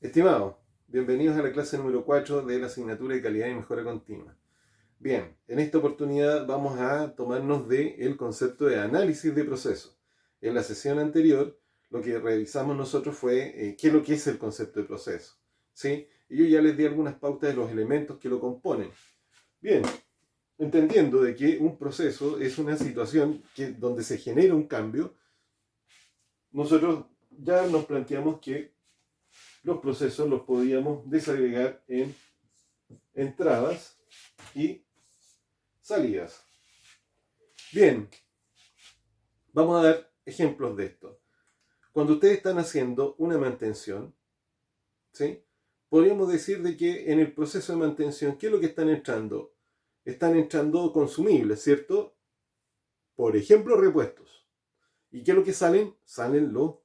Estimados, bienvenidos a la clase número 4 de la asignatura de calidad y mejora continua. Bien, en esta oportunidad vamos a tomarnos del concepto de análisis de procesos. En la sesión anterior, lo que revisamos nosotros fue qué es lo que es el concepto de proceso. ¿Sí? Y yo ya les di algunas pautas de los elementos que lo componen. Bien, entendiendo de que un proceso es una situación donde se genera un cambio, nosotros ya nos planteamos que los procesos los podíamos desagregar en entradas y salidas. Bien, vamos a dar ejemplos de esto. Cuando ustedes están haciendo una mantención, ¿sí? Podríamos decir de que en el proceso de mantención, ¿qué es lo que están entrando? Están entrando consumibles, ¿cierto? Por ejemplo, repuestos. ¿Y qué es lo que salen? Salen los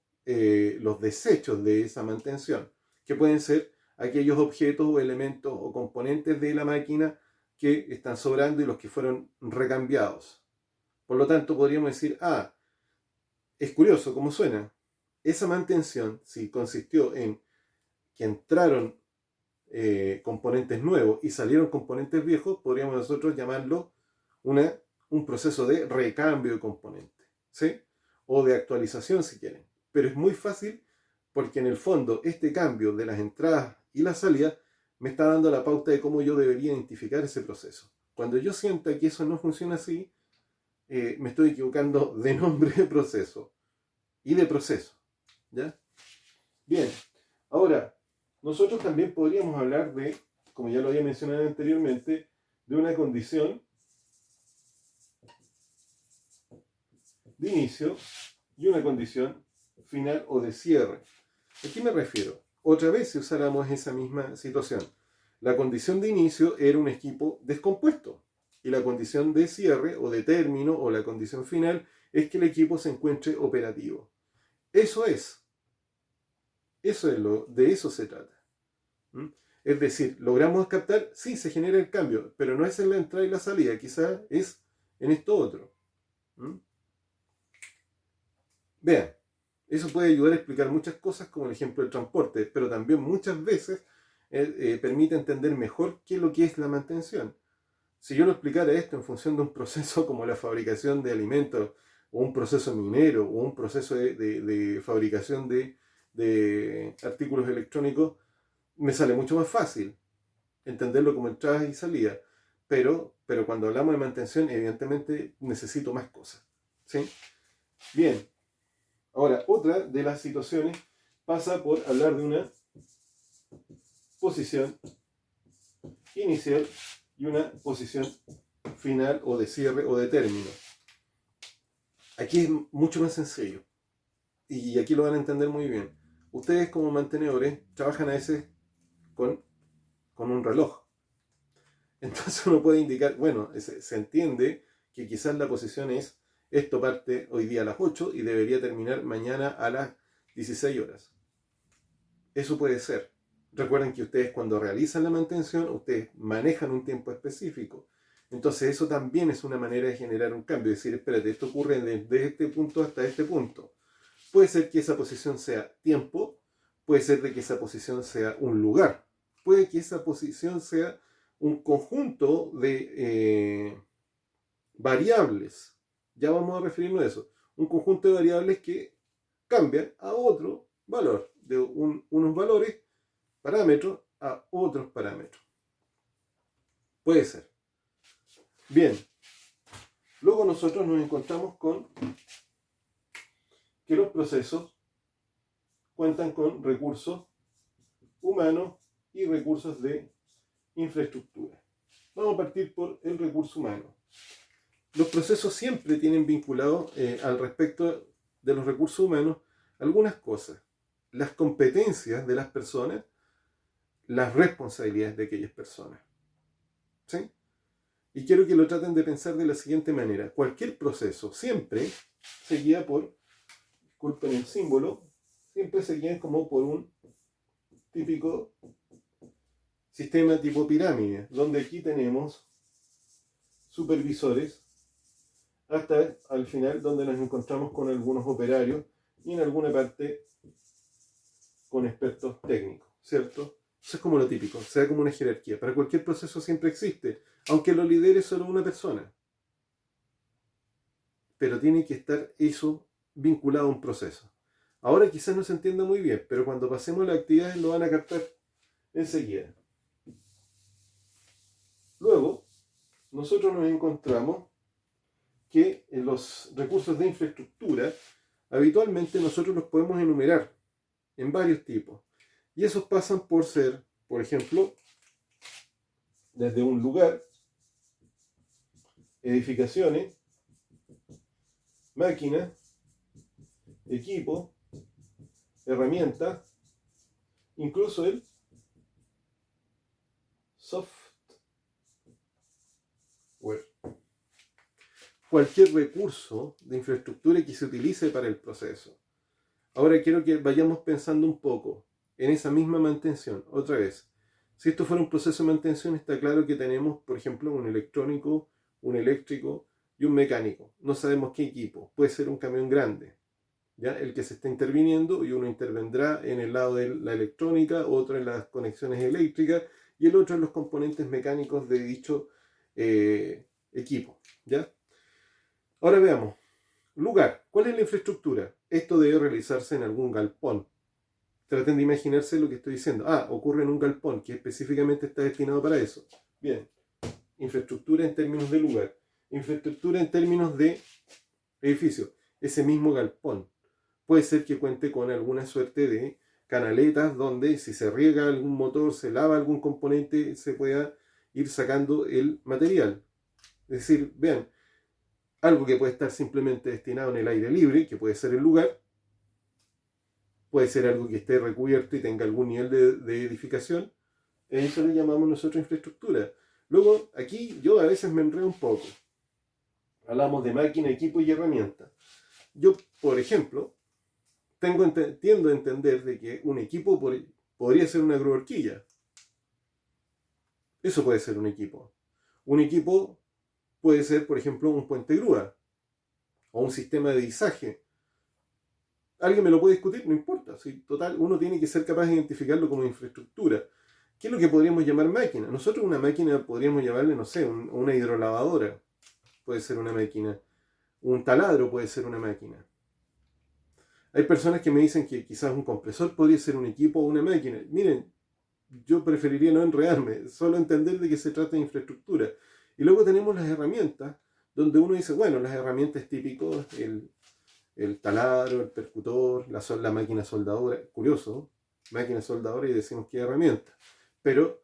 desechos de esa mantención, que pueden ser aquellos objetos o elementos o componentes de la máquina que están sobrando y los que fueron recambiados. Por lo tanto, podríamos decir, es curioso cómo suena. Esa mantención, si consistió en que entraron componentes nuevos y salieron componentes viejos, podríamos nosotros llamarlo un proceso de recambio de componentes, ¿sí? O de actualización si quieren. Pero es muy fácil porque en el fondo este cambio de las entradas y las salidas me está dando la pauta de cómo yo debería identificar ese proceso. Cuando yo sienta que eso no funciona así, me estoy equivocando de nombre de proceso y de proceso. ¿Ya? Bien, ahora, nosotros también podríamos hablar de, como ya lo había mencionado anteriormente, de una condición de inicio y una condición final o de cierre. ¿A qué me refiero? Otra vez si usáramos esa misma situación. La condición de inicio era un equipo descompuesto y la condición de cierre o de término o la condición final es que el equipo se encuentre operativo. Eso es de eso se trata. ¿Mm? Es decir, logramos captar, sí, se genera el cambio, pero no es en la entrada y la salida, quizás es en esto otro. ¿Mm? Vean, eso puede ayudar a explicar muchas cosas, como el ejemplo del transporte, pero también muchas veces permite entender mejor qué es lo que es la mantención. Si yo lo explicara esto en función de un proceso como la fabricación de alimentos, o un proceso minero, o un proceso de fabricación de artículos electrónicos, me sale mucho más fácil entenderlo como entrada y salida. Pero cuando hablamos de mantención, evidentemente necesito más cosas. ¿Sí? Bien, ahora otra de las situaciones pasa por hablar de una posición inicial y una posición final o de cierre o de término. Aquí es mucho más sencillo y aquí lo van a entender muy bien. Ustedes como mantenedores trabajan a veces con un reloj. Entonces uno puede indicar, bueno, se entiende que quizás la posición es, esto parte hoy día a las 8 y debería terminar mañana a las 16 horas. Eso puede ser. Recuerden que ustedes cuando realizan la mantención, ustedes manejan un tiempo específico. Entonces eso también es una manera de generar un cambio. Es decir, espérate, esto ocurre desde este punto hasta este punto. Puede ser que esa posición sea tiempo, puede ser de que esa posición sea un lugar, puede que esa posición sea un conjunto de variables. Ya vamos a referirnos a eso. Un conjunto de variables que cambian a otro valor, de unos valores, parámetros, a otros parámetros. Puede ser. Bien, luego nosotros nos encontramos con que los procesos cuentan con recursos humanos y recursos de infraestructura. Vamos a partir por el recurso humano. Los procesos siempre tienen vinculado al respecto de los recursos humanos algunas cosas. Las competencias de las personas, las responsabilidades de aquellas personas. ¿Sí? Y quiero que lo traten de pensar de la siguiente manera. Cualquier proceso siempre se guía por, disculpen el símbolo, siempre se guía como por un típico sistema tipo pirámide, donde aquí tenemos supervisores hasta al final donde nos encontramos con algunos operarios y en alguna parte con expertos técnicos, ¿cierto? Eso es como lo típico, se da como una jerarquía. Para cualquier proceso siempre existe, aunque lo lidere solo una persona. Pero tiene que estar eso vinculado a un proceso. Ahora quizás no se entienda muy bien, pero cuando pasemos a las actividades lo van a captar enseguida. Luego, nosotros nos encontramos que en los recursos de infraestructura, habitualmente nosotros los podemos enumerar en varios tipos. Y esos pasan por ser, por ejemplo, desde un lugar, edificaciones, máquinas, equipo, herramientas, incluso el software. Cualquier recurso de infraestructura que se utilice para el proceso. Ahora quiero que vayamos pensando un poco en esa misma mantención. Otra vez, si esto fuera un proceso de mantención, está claro que tenemos, por ejemplo, un electrónico, un eléctrico y un mecánico. No sabemos qué equipo. Puede ser un camión grande, ¿ya? El que se está interviniendo, y uno intervendrá en el lado de la electrónica, otro en las conexiones eléctricas y el otro en los componentes mecánicos de dicho equipo, ¿ya? Ahora veamos. Lugar. ¿Cuál es la infraestructura? Esto debe realizarse en algún galpón. Traten de imaginarse lo que estoy diciendo. Ocurre en un galpón que específicamente está destinado para eso. Bien. Infraestructura en términos de lugar. Infraestructura en términos de edificio. Ese mismo galpón puede ser que cuente con alguna suerte de canaletas donde si se riega algún motor, se lava algún componente, se pueda ir sacando el material. Es decir, vean, algo que puede estar simplemente destinado en el aire libre, que puede ser el lugar, puede ser algo que esté recubierto y tenga algún nivel de edificación. A eso le llamamos nosotros infraestructura. Luego, aquí yo a veces me enredo un poco. Hablamos de máquina, equipo y herramienta. Yo, por ejemplo, tiendo a entender de que un equipo podría ser una grúa horquilla. Eso puede ser un equipo. Un equipo puede ser, por ejemplo, un puente grúa o un sistema de dizaje. ¿Alguien me lo puede discutir? No importa. ¿Sí? Total, uno tiene que ser capaz de identificarlo como infraestructura. ¿Qué es lo que podríamos llamar máquina? Nosotros una máquina podríamos llamarle, no sé, una hidrolavadora. Puede ser una máquina. Un taladro puede ser una máquina. Hay personas que me dicen que quizás un compresor podría ser un equipo o una máquina. Miren, yo preferiría no enredarme, solo entender de qué se trata de infraestructura. Y luego tenemos las herramientas, donde uno dice, bueno, las herramientas típicas, el taladro, el percutor, la máquina soldadora. Curioso, máquina soldadora y decimos que es herramienta. Pero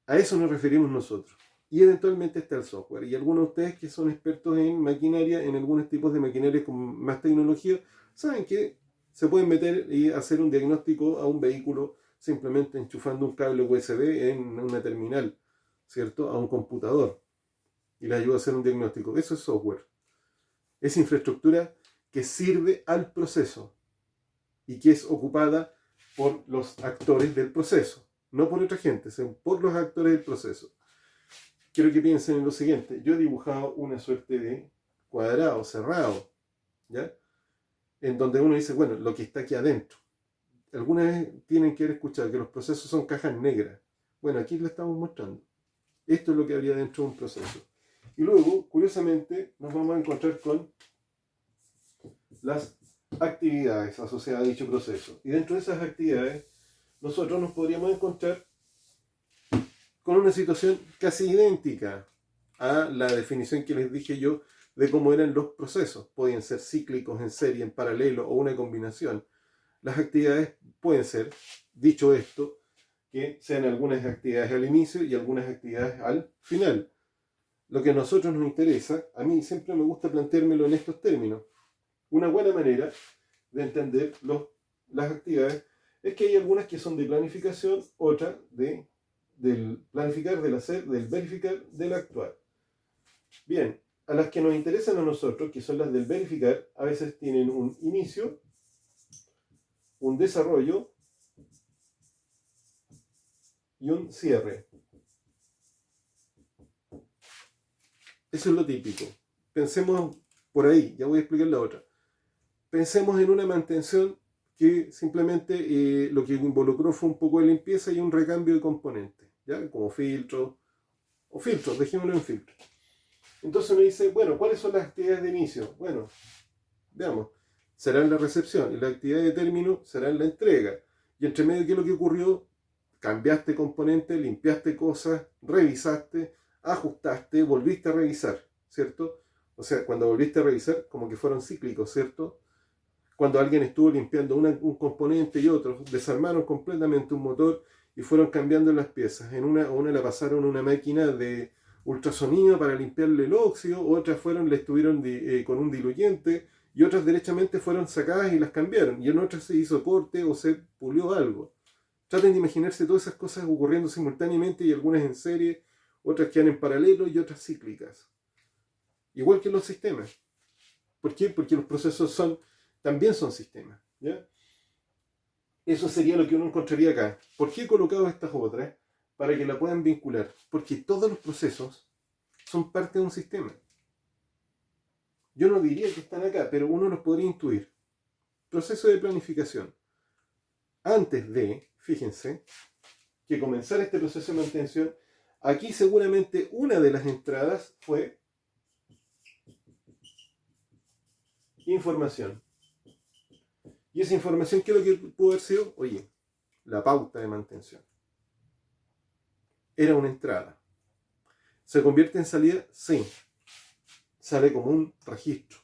a eso nos referimos nosotros. Y eventualmente está el software. Y algunos de ustedes que son expertos en maquinaria, en algunos tipos de maquinaria con más tecnología, saben que se pueden meter y hacer un diagnóstico a un vehículo simplemente enchufando un cable USB en una terminal, ¿cierto? A un computador. Y le ayuda a hacer un diagnóstico. Eso es software. Es infraestructura que sirve al proceso y que es ocupada por los actores del proceso. No por otra gente, sino por los actores del proceso. Quiero que piensen en lo siguiente. Yo he dibujado una suerte de cuadrado cerrado, ¿ya? En donde uno dice, bueno, lo que está aquí adentro. Alguna vez tienen que haber escuchado que los procesos son cajas negras. Bueno, aquí lo estamos mostrando. Esto es lo que habría dentro de un proceso. Y luego, curiosamente, nos vamos a encontrar con las actividades asociadas a dicho proceso. Y dentro de esas actividades, nosotros nos podríamos encontrar con una situación casi idéntica a la definición que les dije yo de cómo eran los procesos. Podían ser cíclicos, en serie, en paralelo o una combinación. Las actividades pueden ser, dicho esto, que sean algunas actividades al inicio y algunas actividades al final. Lo que a nosotros nos interesa, a mí siempre me gusta planteármelo en estos términos. Una buena manera de entender las actividades es que hay algunas que son de planificación, otras del planificar, del hacer, del verificar, del actuar. Bien, a las que nos interesan a nosotros, que son las del verificar, a veces tienen un inicio, un desarrollo y un cierre. Eso es lo típico. Pensemos por ahí, ya voy a explicar la otra. Pensemos en una mantención que simplemente lo que involucró fue un poco de limpieza y un recambio de componentes, ¿ya? Como filtros, o filtros, dejémoslo en filtros. Entonces me dice, bueno, ¿cuáles son las actividades de inicio? Bueno, veamos, será en la recepción, y la actividad de término será en la entrega. Y entre medio, ¿qué es lo que ocurrió? Cambiaste componentes, limpiaste cosas, revisaste, ajustaste, volviste a revisar, ¿cierto? O sea, cuando volviste a revisar, como que fueron cíclicos, ¿cierto? Cuando alguien estuvo limpiando un componente y otro, desarmaron completamente un motor y fueron cambiando las piezas. En una la pasaron a una máquina de ultrasonido para limpiarle el óxido, otras le estuvieron con un diluyente y otras derechamente fueron sacadas y las cambiaron. Y en otras se hizo corte o se pulió algo. Traten de imaginarse todas esas cosas ocurriendo simultáneamente y algunas en serie, otras que van en paralelo y otras cíclicas. Igual que los sistemas. ¿Por qué? Porque los procesos también son sistemas, ¿ya? Eso sería lo que uno encontraría acá. ¿Por qué he colocado estas otras? Para que la puedan vincular. Porque todos los procesos son parte de un sistema. Yo no diría que están acá, pero uno los podría intuir. Proceso de planificación. Antes de, fíjense, que comenzara este proceso de mantención, aquí seguramente una de las entradas fue información. Y esa información, ¿qué es lo que pudo haber sido? Oye, la pauta de mantención. Era una entrada. ¿Se convierte en salida? Sí. Sale como un registro.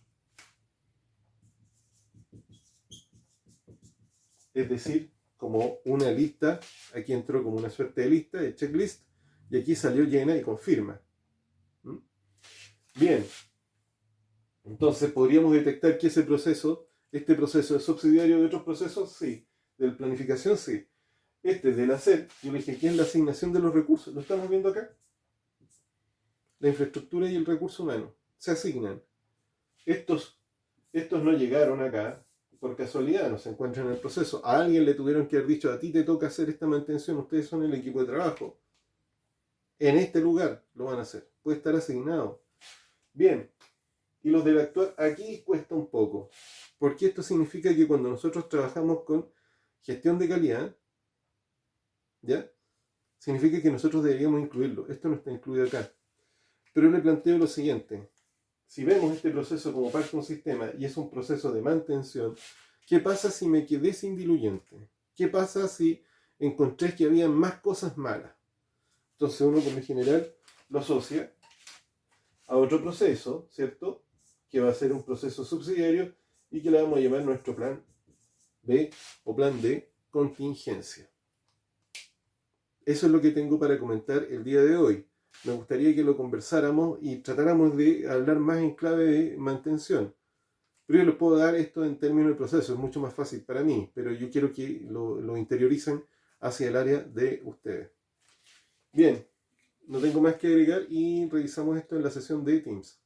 Es decir, como una lista, aquí entró como una suerte de lista, de checklist, y aquí salió llena y confirma. Bien. Entonces, ¿podríamos detectar que este proceso es subsidiario de otros procesos? Sí. ¿De la planificación? Sí. Del hacer, yo le dije, ¿qué es la asignación de los recursos? ¿Lo estamos viendo acá? La infraestructura y el recurso humano se asignan. Estos no llegaron acá por casualidad, no se encuentran en el proceso. A alguien le tuvieron que haber dicho, a ti te toca hacer esta mantención, ustedes son el equipo de trabajo. En este lugar lo van a hacer. Puede estar asignado. Bien. Y los del actuar aquí cuesta un poco. Porque esto significa que cuando nosotros trabajamos con gestión de calidad, ¿ya? Significa que nosotros deberíamos incluirlo. Esto no está incluido acá. Pero le planteo lo siguiente. Si vemos este proceso como parte de un sistema y es un proceso de mantención, ¿qué pasa si me quedé sin diluyente? ¿Qué pasa si encontré que había más cosas malas? Entonces uno por lo general lo asocia a otro proceso, ¿cierto? Que va a ser un proceso subsidiario y que le vamos a llamar nuestro plan B o plan de contingencia. Eso es lo que tengo para comentar el día de hoy. Me gustaría que lo conversáramos y tratáramos de hablar más en clave de mantención. Pero yo les puedo dar esto en términos de proceso, es mucho más fácil para mí, pero yo quiero que lo interioricen hacia el área de ustedes. Bien, no tengo más que agregar y revisamos esto en la sesión de Teams.